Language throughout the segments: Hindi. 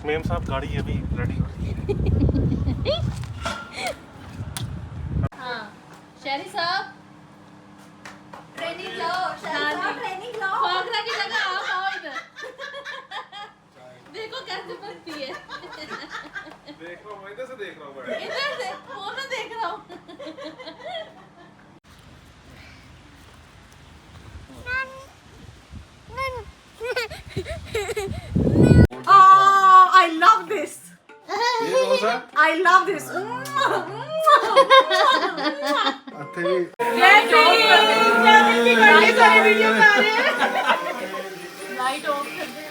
मेम साहब गाड़ी अभी रेडी हो रही है। हाँ शहरी साहब ट्रेनिंग लो, ट्रेनिंग लो। फाखरा की जगह आप आओ इधर। देखो कैसे बनती है। देख रहा हूँ, इधर से देख रहा हूँ। इधर से वो मैं देख रहा हूँ। Oh, I love this. ये कौन सा? I love this. वीडियो बना रहे हैं। लाइट ऑफ कर दे।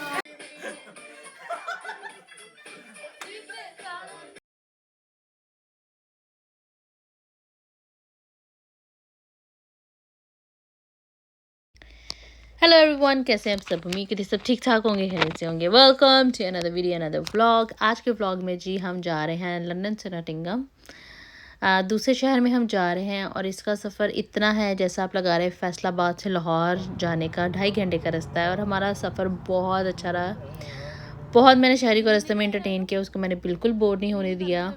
हेलो एवरीवन, कैसे हैं आप सब? उम्मीद करती सब ठीक ठाक होंगे, खैरियत से होंगे। Welcome to another video, another vlog. आज के व्लॉग में जी हम जा रहे हैं लंदन से नॉटिंघम। दूसरे शहर में हम जा रहे हैं और इसका सफ़र इतना है, जैसा आप लगा रहे हैं फैसलाबाद से लाहौर जाने का 2.5 घंटे का रास्ता है। और हमारा सफ़र बहुत अच्छा रहा। बहुत मैंने शहरी को रास्ते में एंटरटेन किया, उसको मैंने बिल्कुल बोर नहीं होने दिया।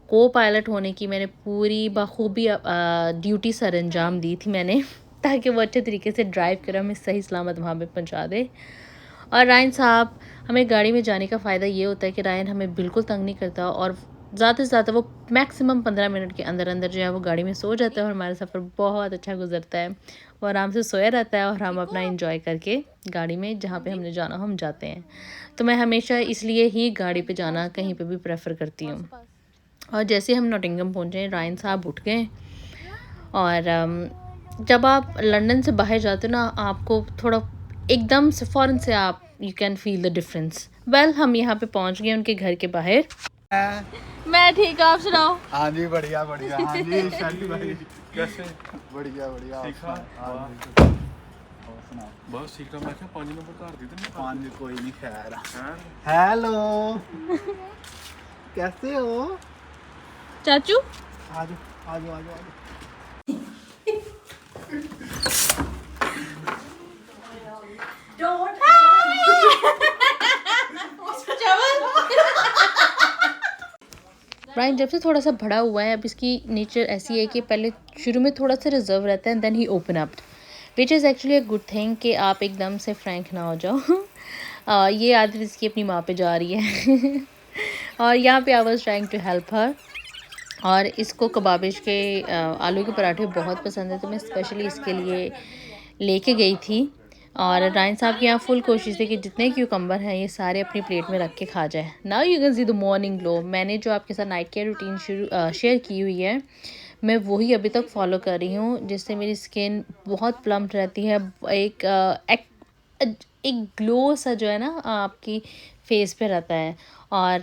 को पायलट होने की मैंने पूरी बखूबी ड्यूटी सर अंजाम दी थी मैंने, ताकि वो अच्छे तरीके से ड्राइव कर हमें सही सलामत वहाँ पे पहुँचा दे। और रायन साहब, हमें गाड़ी में जाने का फ़ायदा ये होता है कि रायन हमें बिल्कुल तंग नहीं करता और ज़्यादा से ज़्यादा वो मैक्सिमम 15 मिनट के अंदर अंदर जो है वो गाड़ी में सो जाता है और हमारा सफ़र बहुत अच्छा गुजरता है। वो आराम से सोया रहता है और हम अपना इंजॉय करके गाड़ी में जहाँ पे हमने जाना हम जाते हैं। तो मैं हमेशा इसलिए ही गाड़ी पे जाना कहीं पे भी प्रेफर करती हूँ। और जैसे हम नॉटिंघम पहुँचे, रायन साहब उठ गए। और जब आप लंदन से बाहर जाते हो ना, आपको थोड़ा एकदम से फ़ौरन से आप you can feel the difference. Well, हम यहाँ पे पहुँच गए उनके घर के बाहर। मैं ठीक, आप सुनाओ। हाँ जी, बढ़िया बढ़िया। हाँ जी शाली भाई, कैसे? बढ़िया बढ़िया। ठीक है। और सुनाओ। बस ठीक है। मैं क्या 5 नंबर कार दी थी? 5 कोई नहीं, खैर। हाँ? हेलो, कैसे हो? चाचू आजो आजो आजो आजो। रायन जब से थोड़ा सा बड़ा हुआ है, अब इसकी नेचर ऐसी है कि पहले शुरू में थोड़ा सा रिजर्व रहता है, then he open up, which is actually a good thing कि आप एकदम से फ्रैंक ना हो जाओ। ये आदत इसकी अपनी माँ पे जा रही है। और यहाँ पे I was trying to help her. और इसको कबाबिश के आलू के पराठे बहुत पसंद है, तो मैं स्पेशली इसके लिए लेके गई थी। और रायन साहब की यहाँ फुल कोशिश थी कि जितने क्यूकम्बर हैं ये सारे अपनी प्लेट में रख के खा जाए। Now you can see the morning glow. मैंने जो आपके साथ नाइट केयर रूटीन शेयर की हुई है, मैं वही अभी तक फॉलो कर रही हूँ, जिससे मेरी स्किन बहुत प्लम्प रहती है। एक ग्लो सा जो है ना आपकी फेस पे रहता है। और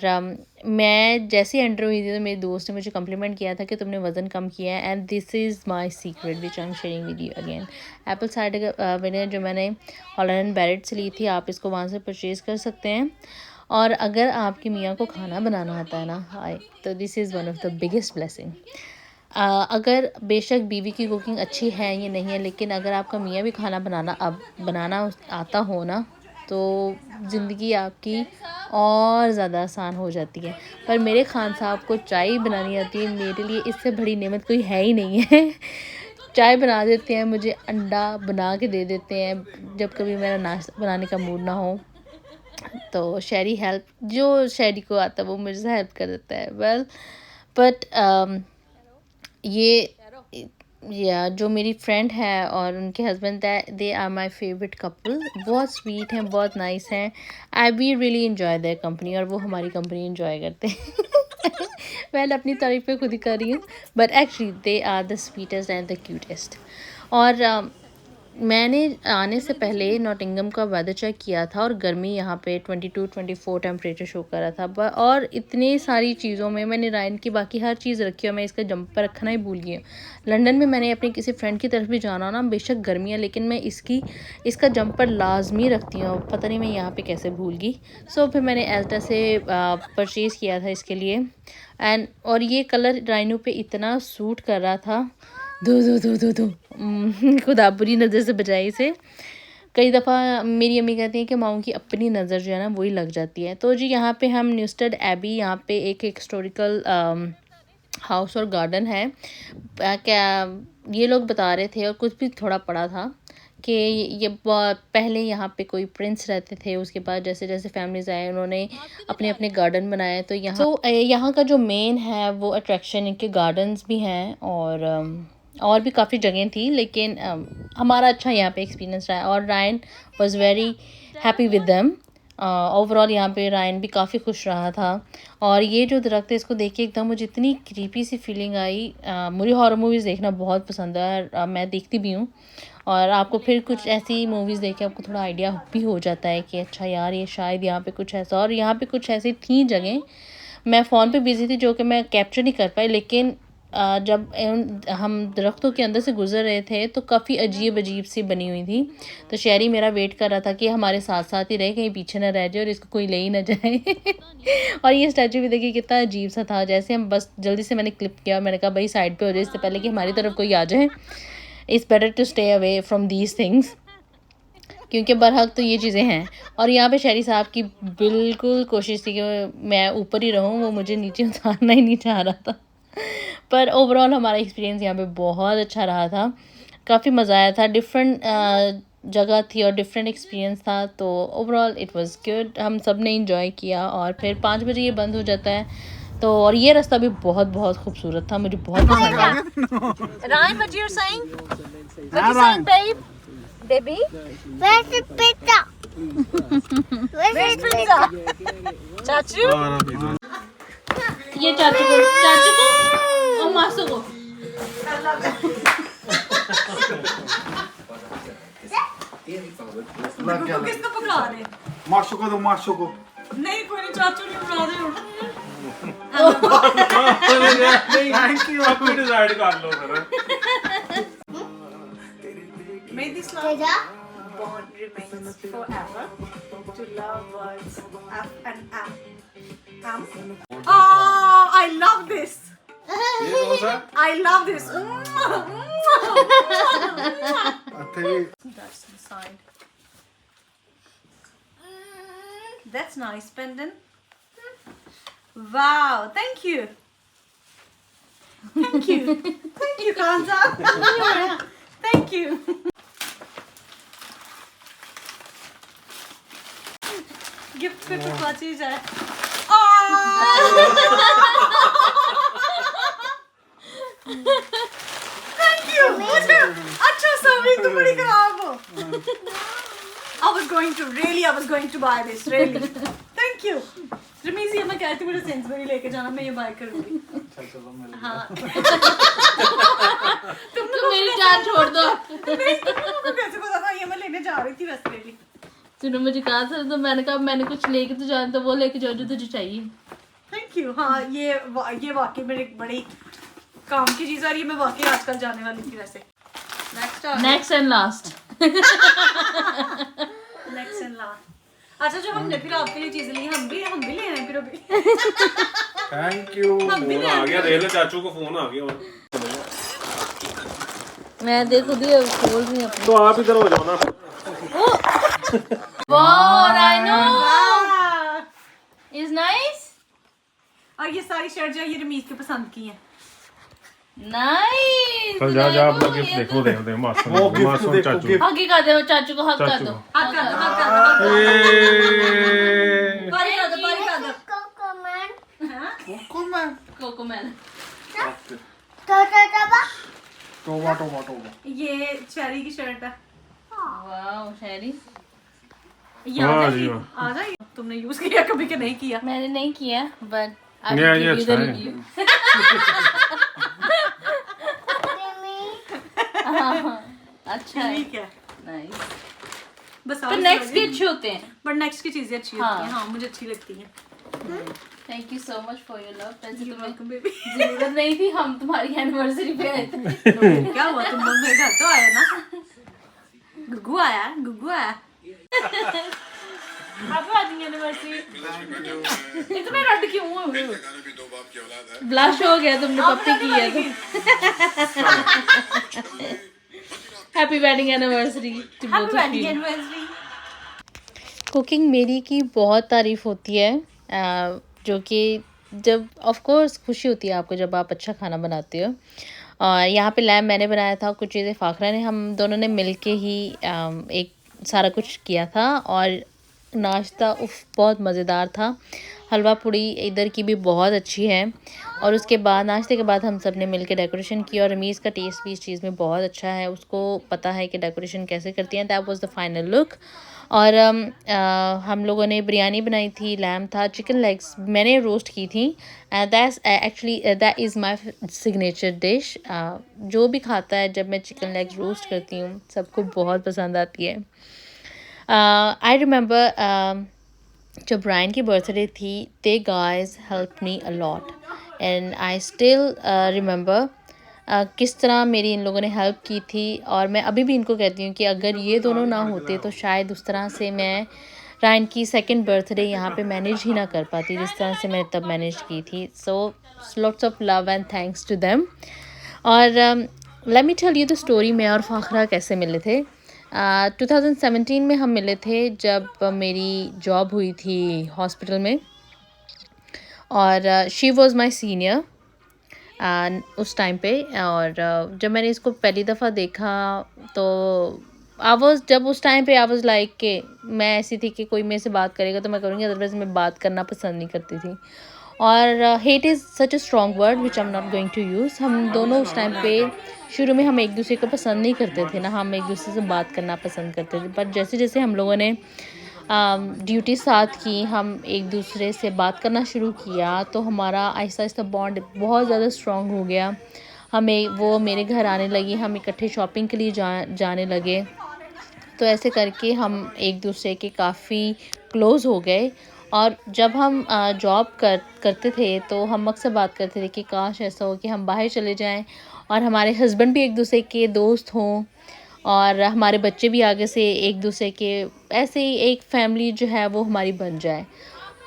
मैं जैसे ही एंटर हुई थी तो मेरे दोस्त ने मुझे कम्प्लीमेंट किया था कि तुमने वज़न कम किया है, and this is my secret which I am sharing with you again. Apple cider vinegar जो मैंने हॉलैंड बैरेट से ली थी, आप इसको वहाँ से परचेज़ कर सकते हैं। और अगर आपकी मियाँ को खाना बनाना आता है ना, हाय, तो this is one of the biggest blessing. अगर बेशक बीवी की कुकिंग अच्छी है या नहीं है, लेकिन अगर आपका मियाँ भी खाना बनाना आता हो ना, तो ज़िंदगी आपकी और ज़्यादा आसान हो जाती है। पर मेरे खान साहब को चाय बनानी आती है, मेरे लिए इससे बड़ी नेमत कोई है ही नहीं है। चाय बना देते हैं, मुझे अंडा बना के दे देते हैं जब कभी मेरा नाश्ता बनाने का मूड ना हो। तो जो शहरी को आता है वो मुझे से हेल्प कर देता है। वेल, बट ये या जो मेरी फ्रेंड है और उनके हस्बैंड है, they are my favourite couple. बहुत स्वीट हैं, बहुत नाइस हैं। I we really enjoy their company, और वो हमारी कंपनी इन्जॉय करते हैं। मैं अपनी तारीफ पे खुद ही कर रही हूँ, but actually they are the sweetest and the cutest. और मैंने आने से पहले नॉटिंघम का वेदर चेक किया था और गर्मी यहाँ पे 22-24 टेम्परेचर शो कर रहा था। और इतनी सारी चीज़ों में मैंने रायन की बाकी हर चीज़ रखी और मैं इसका जंपर रखना ही भूल गई हूँ। लंदन में मैंने अपनी किसी फ्रेंड की तरफ भी जाना हो ना, बेशक गर्मी है, लेकिन मैं इसका जंपर लाजमी रखती हूँ। पता नहीं मैं यहाँ पे कैसे भूल गई। सो फिर मैंने एल्टा से परचेज़ किया था इसके लिए। और ये कलर राइनू पे इतना सूट कर रहा था। खुदा बुरी नज़र से बचाई इसे। कई दफ़ा मेरी अम्मी कहती हैं कि माओं की अपनी नज़र जो है ना वही लग जाती है। तो जी यहाँ पे हम न्यूस्टेड एबी, यहाँ पे एक हिस्टोरिकल हाउस और गार्डन है। क्या ये लोग बता रहे थे और कुछ भी थोड़ा पढ़ा था कि ये पहले यहाँ पे कोई प्रिंस रहते थे, उसके बाद जैसे जैसे फैमिलीज़ आए उन्होंने अपने अपने गार्डन बनाए। तो यहाँ का जो मेन है वो अट्रैक्शन इनके गार्डन्स भी हैं और भी काफ़ी जगह थी, लेकिन हमारा अच्छा यहाँ पे एक्सपीरियंस रहा और Ryan was very happy with them. Overall यहाँ पे रायन भी काफ़ी खुश रहा था। और ये जो दरख्त है इसको देख के एकदम मुझे इतनी क्रीपी सी फीलिंग आई। मुझे हॉरर मूवीज़ देखना बहुत पसंद है और मैं देखती भी हूँ। और आपको फिर कुछ ऐसी मूवीज़ देख के आपको थोड़ा आइडिया भी हो जाता है कि अच्छा यार ये शायद यहाँ पे कुछ ऐसा, और यहाँ पे कुछ ऐसी थी जगह। मैं फ़ोन पे बिज़ी थी जो कि मैं कैप्चर नहीं कर पाई, लेकिन जब हम दरख्तों के अंदर से गुज़र रहे थे तो काफ़ी अजीब अजीब सी बनी हुई थी। तो शहरी मेरा वेट कर रहा था कि हमारे साथ साथ ही रहे, कहीं पीछे ना रह जाए और इसको कोई ले ही ना जाए। और ये स्टैचू भी देखिए कितना अजीब सा था। जैसे हम बस जल्दी से मैंने क्लिप किया, मैंने कहा भाई साइड पे हो जाए इससे पहले कि हमारी तरफ कोई आ जाए। It's better to stay away from these things, क्योंकि बरहक तो ये चीज़ें हैं। और यहाँ पे शहरी साहब की बिल्कुल कोशिश थी कि मैं ऊपर ही रहूँ, वो मुझे नीचे उतारना ही नहीं चाह रहा था। पर ओवरऑल हमारा एक्सपीरियंस यहाँ पे बहुत अच्छा रहा था, काफ़ी मज़ा आया था। डिफरेंट जगह थी और डिफरेंट एक्सपीरियंस था, तो ओवरऑल इट वाज गुड। हम सब ने इंजॉय किया और फिर 5 बजे ये बंद हो जाता है। तो और ये रास्ता भी बहुत बहुत खूबसूरत था, मुझे बहुत पसंद आया। Ryan, what you're saying? What you saying, babe? Baby? Where's the pizza? Where's pizza? Chachu? ये चाचू को और मासू को किसको पकड़ा रहे? माशो को दो, माशो को। नहीं, कोई नहीं, चाचू नहीं पकड़ा रहे। थैंक यू, आप भी डिसाइड कर लो फिर। May this love bond remains forever. To love words F and M. Oh, I love this. ये कौन सा? I love this. That's the side. That's nice pendant. Wow, thank you. Thank you. Thank you, Kanza. Thank you. Gift पे कुछ चीज है। Thank you. अच्छा सभी तुम बड़ी खराब हो। I was going to buy this really. Thank you. Ramiz ये मैं कहती हूँ मुझे सेंसबरी लेके जाना, मैं ये बाय करूँगी। हाँ। तुम मेरी जान छोड़ दो। नहीं, तुमको कैसे पता था? ये मैं लेने जा रही थी वैसे really. सुनो मुझे कहा था, तो मैंने कहा मैंने कुछ लेके तो जाना, तो वो लेके जाओ जो तुझे चाहिए। Thank you. हाँ ये वाकई मेरी बड़ी काम की चीज़ है और ये मैं वाकई आजकल जाने वाली थी वैसे। Next and last. Next and last. अच्छा जो हमने फिर आपके लिए चीज़ें ली, हम भी ले आए फिर अभी। Thank you. फोन आ गया, देख ले चाचू को फोन आ गया। मैं देखो दिए खोल रही हूँ। तो आप इधर हो जाओ ना। Wow rhino is nice. और ये सारी शर्ट जो है ये रमीज के पसंद की हैं। नाइस। चल जा अपना गिफ्ट देखो, दे मासूम चाचू। हग कर दो चाचू को, हग कर दो। हाथ कर दो, हाथ कर दो। पारी कर दो, पारी कर दो। कोकोमेल। टोबा। ये चेरी की शर्ट है। वाओ शैरी, ये आ जाएगी। तुमने यूज किया कभी कि नहीं किया? मैंने नहीं किया बट ये अच्छा है। अच्छा है, ठीक है, नाइस। बस पर नेक्स्ट भी अच्छे होते हैं, पर नेक्स्ट की चीजें अच्छी होती हैं। हाँ मुझे अच्छी लगती हैं। Thank you so much for your love. वैसे तुम्हें वेलकम बेबी। जरूरत नहीं थी, हम तुम्हारी एनिवर्सरी पे आए थे। क्या हुआ, तुम लोग मेरे घर तो आए ना। गुग्गू आया। Happy anniversary. इतना रेड क्यों हुए? ब्लश हो गया, तुमने पप्पी की है तो। Happy wedding anniversary to Happy both of wedding you. anniversary. Cooking मेरी की बहुत तारीफ़ होती है, जो कि जब ऑफ कोर्स खुशी होती है आपको जब आप अच्छा खाना बनाते हो। और यहाँ पे लैम्ब मैंने बनाया था, कुछ चीज़ें फ़ाखरा ने, हम दोनों ने मिलके ही एक सारा कुछ किया था। और नाश्ता उफ बहुत मज़ेदार था। हलवा पूड़ी इधर की भी बहुत अच्छी है। और उसके बाद नाश्ते के बाद हम सब ने मिलकर डेकोरेशन की, और रमीज़ का टेस्ट भी इस चीज़ में बहुत अच्छा है, उसको पता है कि डेकोरेशन कैसे करती हैं। That was the final look. और हम लोगों ने बिरयानी बनाई थी, लैम्ब था, चिकन लेग्स मैंने रोस्ट की थी। That's actually that is my signature dish. जो भी खाता है जब मैं चिकन लेग्स रोस्ट करती हूँ सबको बहुत पसंद आती है। आई रिमेंबर जब ब्रायन की बर्थडे थी, they guys help me a lot and I still remember किस तरह मेरी इन लोगों ने हेल्प की थी। और मैं अभी भी इनको कहती हूँ कि अगर ये दोनों ना होते तो शायद उस तरह से मैं रायन की सेकंड बर्थडे यहाँ पे मैनेज ही ना कर पाती जिस तरह से मैंने तब मैनेज की थी। So lots of love and thanks to them. और let me tell you the story, मैं और फ़ाखरा कैसे मिले थे। 2017 में हम मिले थे जब मेरी जॉब हुई थी हॉस्पिटल में, और शी वाज माय सीनियर उस टाइम पे। और जब मैंने इसको पहली दफ़ा देखा तो जब उस टाइम पे आई वाज लाइक कि मैं ऐसी थी कि कोई मेरे से बात करेगा तो मैं करूँगी, अदरवाइज़ मैं बात करना पसंद नहीं करती थी। और hate is such a strong word which I am not going to use. हम दोनों उस टाइम पे शुरू में हम एक दूसरे को पसंद नहीं करते थे ना, हम एक दूसरे से बात करना पसंद करते थे। पर जैसे जैसे हम लोगों ने ड्यूटी साथ की, हम एक दूसरे से बात करना शुरू किया, तो हमारा आहिस्ता आहिस्ता बॉन्ड बहुत ज़्यादा स्ट्रॉन्ग हो गया। हमें वो मेरे घर आने लगी, हम इकट्ठे शॉपिंग के लिए जाने लगे। तो ऐसे करके हम एक दूसरे के काफ़ी क्लोज़ हो गए। और जब हम जॉब करते थे तो हम अक्सर बात करते थे कि काश ऐसा हो कि हम बाहर चले जाएं और हमारे हस्बैंड भी एक दूसरे के दोस्त हों, और हमारे बच्चे भी आगे से एक दूसरे के, ऐसे ही एक फैमिली जो है वो हमारी बन जाए।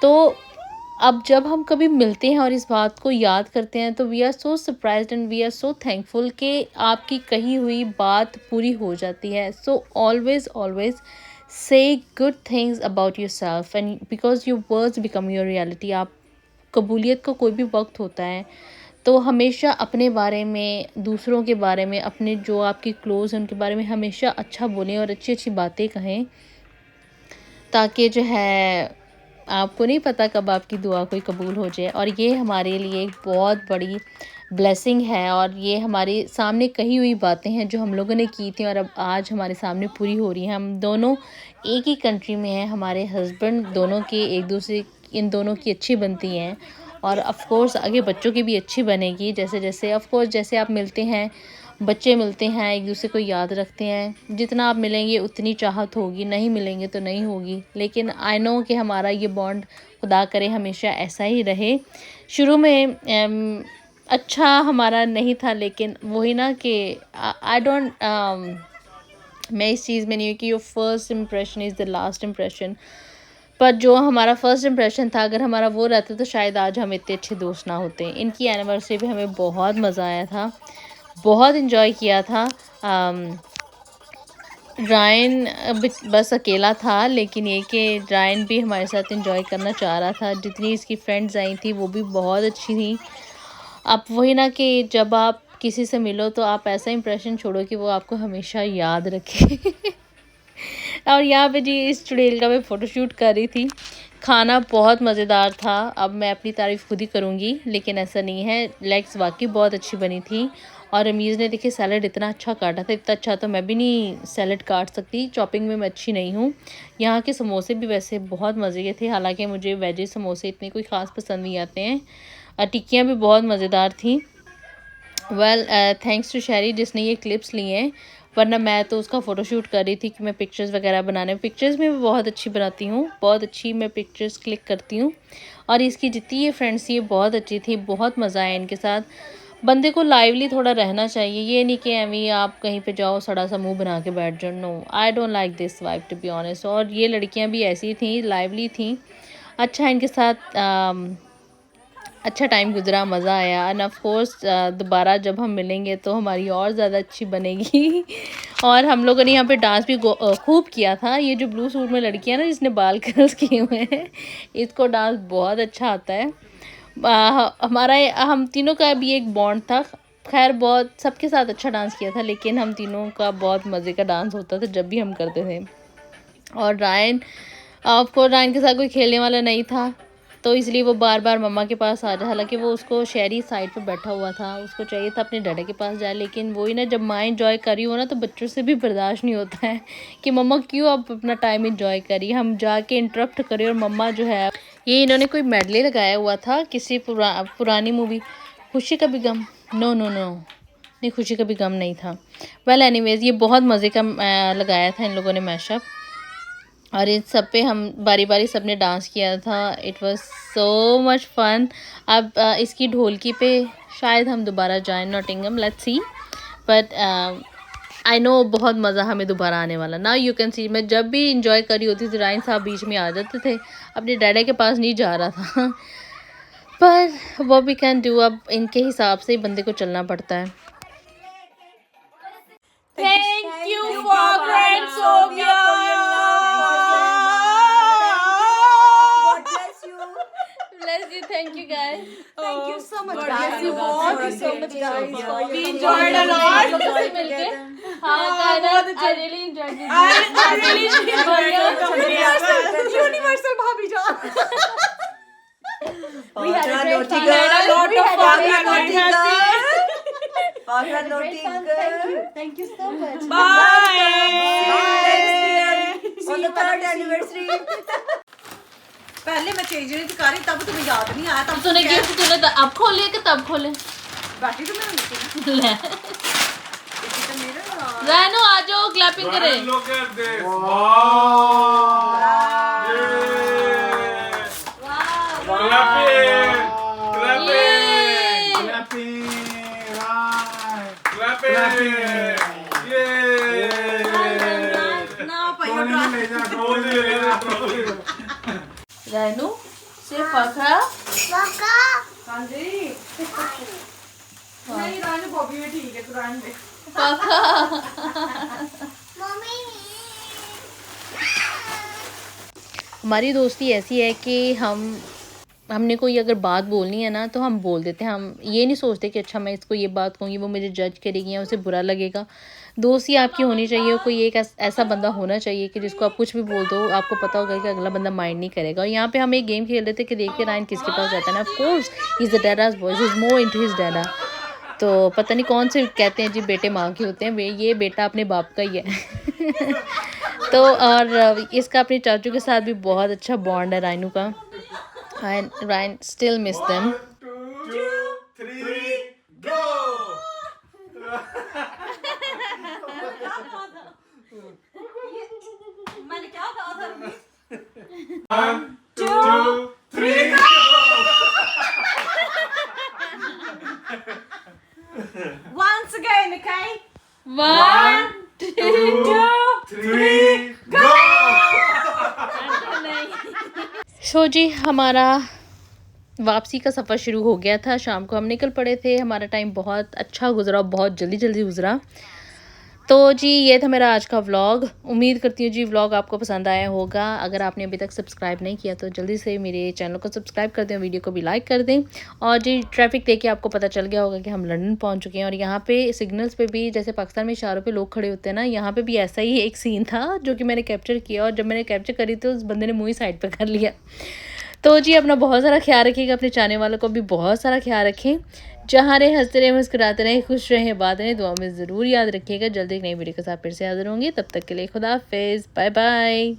तो अब जब हम कभी मिलते हैं और इस बात को याद करते हैं तो we are so surprised and we are so thankful कि आपकी कही हुई बात पूरी हो जाती है। So always say good things about yourself and because your words become your reality. आप कबूलियत का कोई भी वक्त होता है तो हमेशा अपने बारे में, दूसरों के बारे में, अपने जो आपके क्लोज़ हैं उनके बारे में हमेशा अच्छा बोलें और अच्छी अच्छी बातें कहें, ताकि जो है आपको नहीं पता कब आपकी दुआ कोई कबूल हो जाए। और ये हमारे लिए एक बहुत बड़ी ब्लेसिंग है, और ये हमारे सामने कही हुई बातें हैं जो हम लोगों ने की थी और अब आज हमारे सामने पूरी हो रही हैं। हम दोनों एक ही कंट्री में हैं, हमारे हस्बैंड दोनों के एक दूसरे, इन दोनों की अच्छी बनती हैं, और ऑफ़ कोर्स आगे बच्चों की भी अच्छी बनेगी। जैसे जैसे ऑफ़ कोर्स जैसे आप मिलते हैं, बच्चे मिलते हैं, एक दूसरे को याद रखते हैं, जितना आप मिलेंगे उतनी चाहत होगी, नहीं मिलेंगे तो नहीं होगी। लेकिन आई नो कि हमारा ये बॉन्ड खुदा करे हमेशा ऐसा ही रहे। शुरू में अच्छा हमारा नहीं था, लेकिन वही ना कि आई डोंट मैं इस चीज़ में नहीं हूँ कि your first impression is the last impression. पर जो हमारा फर्स्ट इम्प्रेशन था, अगर हमारा वो रहता तो शायद आज हम इतने अच्छे दोस्त ना होते। इनकी एनिवर्सरी पे हमें बहुत मज़ा आया था, बहुत इन्जॉय किया था। रायन बस अकेला था, लेकिन ये कि रायन भी हमारे साथ इन्जॉय करना चाह रहा था। जितनी इसकी फ्रेंड्स आई थी वो भी बहुत अच्छी थी। अब वही ना कि जब आप किसी से मिलो तो आप ऐसा इंप्रेशन छोड़ो कि वो आपको हमेशा याद रखे। और यहाँ पे जी इस चुड़ैल का मैं फ़ोटोशूट कर रही थी। खाना बहुत मज़ेदार था। अब मैं अपनी तारीफ़ खुद ही करूँगी, लेकिन ऐसा नहीं है, लेग्स वाकई बहुत अच्छी बनी थी। और रमीज़ ने देखिए सैलड इतना अच्छा काटा था, इतना अच्छा तो मैं भी नहीं सैलड काट सकती, चॉपिंग में मैं अच्छी नहीं हूँ। यहाँ के समोसे भी वैसे बहुत मज़े के थे, हालांकि मुझे वेज समोसे इतने कोई ख़ास पसंद नहीं आते हैं। टिक्कियाँ भी बहुत मज़ेदार थी। वेल थैंक्स टू शहरी जिसने ये क्लिप्स लिए हैं, वरना मैं तो उसका फ़ोटोशूट कर रही थी कि मैं पिक्चर्स वगैरह बनाने, पिक्चर्स में भी बहुत अच्छी बनाती हूँ, बहुत अच्छी मैं पिक्चर्स क्लिक करती हूँ। और इसकी जितनी ये फ्रेंड्स थी ये बहुत अच्छी थी, बहुत मज़ा आया इनके साथ। बंदे को लाइवली थोड़ा रहना चाहिए, ये नहीं कि एवी आप कहीं पे जाओ सड़ा सा मुंह बना के बैठ जाओ। No, I don't like this vibe to be honest. और ये लड़कियां भी ऐसी थी, लाइवली थी। अच्छा इनके साथ अच्छा टाइम गुजरा, मज़ा आया एंड ऑफ कोर्स दोबारा जब हम मिलेंगे तो हमारी और ज़्यादा अच्छी बनेगी। और हम लोगों ने यहाँ पे डांस भी खूब किया था। ये जो ब्लू सूट में लड़की है ना जिसने बाल कर्ल्स किए हुए हैं, इसको डांस बहुत अच्छा आता है। हमारा हम तीनों का भी एक बॉन्ड था। खैर बहुत सबके साथ अच्छा डांस किया था, लेकिन हम तीनों का बहुत मज़े का डांस होता था जब भी हम करते थे। और रायन ऑफकोर्स रायन के साथ कोई खेलने वाला नहीं था, तो इसलिए वो बार बार मम्मा के पास आ जाए। हालांकि वो उसको शहरी साइड पे बैठा हुआ था, उसको चाहिए था अपने डैडा के पास जाए, लेकिन वही ना जब माँ इंजॉय करी हो ना तो बच्चों से भी बर्दाश्त नहीं होता है कि मम्मा क्यों आप अपना टाइम इंजॉय करी, हम जाके इंटरप्ट करें। और मम्मा जो है ये इन्होंने कोई मेडले लगाया हुआ था किसी पुरानी मूवी खुशी कभी गम, नो नो नो नहीं खुशी कभी गम नहीं था। वेल एनीवेज ये बहुत मज़े का लगाया था इन लोगों ने मैशअप, और इन सब पे हम बारी बारी सब ने डांस किया था। It was so much fun. अब इसकी ढोलकी पे शायद हम दोबारा जाएं Nottingham, let's see, but I know बहुत मज़ा हमें दोबारा आने वाला। नाउ यू कैन सी मैं जब भी इंजॉय करी होती थी रायन साहब बीच में आ जाते थे, अपने डैडा के पास नहीं जा रहा था पर वो भी कैन डू, अब इनके हिसाब से ही बंदे को चलना पड़ता है। Thank you for Grand Sofia. God bless you. Bless you, thank you guys. Thank you so much, God guys. bless you. Thank you so much, guys. We enjoyed a lot. I really enjoyed it. I really enjoyed Universal Bhabhi Jaan. We had a great time. We had a lot of fun. We had a Naughty great girl. Naughty girl. Thank you so much. Bye. On the third anniversary. पहले मैं चेंज नहीं कर रही तब तुम्हें याद नहीं आया, तब तूने गिफ्ट तूने अब खोले कि तब खोले? बैठी तो मैं लेती ले तो मेरा रानू आ जाओ क्लैपिंग करें। Look at this. Wow. Yeah. Clapping. Clapping. Clapping, right. Clapping. Yeah. ना पाइयो ट्रॉली ले जा, ट्रॉली ले जा, ट्रॉली। रानू से फखरा Papa. हाँ जी नहीं रानू बॉबी भी ठीक है तू रान दे Mommy. हमारी दोस्ती ऐसी है कि हमने कोई अगर बात बोलनी है ना तो हम बोल देते हैं। हम ये नहीं सोचते कि अच्छा मैं इसको ये बात कहूँगी वो मुझे जज करेगी या उसे बुरा लगेगा। दोस्ती आपकी होनी चाहिए, कोई एक ऐसा बंदा होना चाहिए कि जिसको आप कुछ भी बोल दो आपको पता होगा कि अगला बंदा माइंड नहीं करेगा। और यहाँ पे हम एक गेम खेल रहे थे कि देखिए रायन किसके पास जाता है ना। Of course he is the dada's boy, he is more into his dada. तो पता नहीं कौन से कहते हैं जी बेटे माँ के होते हैं, ये बेटा अपने बाप का ही है तो और इसका अपने चाचू के साथ भी बहुत अच्छा बॉन्ड है रायनू का। Ryan still miss them. 1, 2, 3, go. मैंने क्या कहा था 1, 2, 3, go. once again, okay? 1 2, 3, go. सो जी हमारा वापसी का सफ़र शुरू हो गया था। शाम को हम निकल पड़े थे। हमारा टाइम बहुत अच्छा गुजरा, बहुत जल्दी जल्दी गुजरा। तो जी ये था मेरा आज का व्लॉग। उम्मीद करती हूँ जी व्लॉग आपको पसंद आया होगा। अगर आपने अभी तक सब्सक्राइब नहीं किया तो जल्दी से मेरे चैनल को सब्सक्राइब कर दें, वीडियो को भी लाइक कर दें। और जी ट्रैफिक देख के आपको पता चल गया होगा कि हम लंदन पहुँच चुके हैं। और यहाँ पे सिग्नल्स पे भी जैसे पाकिस्तान में इशारों पे लोग खड़े होते हैं ना, यहाँ पे भी ऐसा ही एक सीन था जो कि मैंने कैप्चर किया। और जब मैंने कैप्चर करी तो उस बंदे ने मुँह ही साइड पर कर लिया। तो जी अपना बहुत सारा ख्याल रखिएगा, अपने चाहने वालों को भी बहुत सारा ख्याल रखें। जहाँ रहे हंसते रहे, मुस्कुराते रहे, खुश रहें, बात रहें, दुआ में ज़रूर याद रखिएगा। जल्दी एक नई वीडियो के साथ फिर से हाजिर होंगी। तब तक के लिए खुदा हाफिज़, बाय बाय।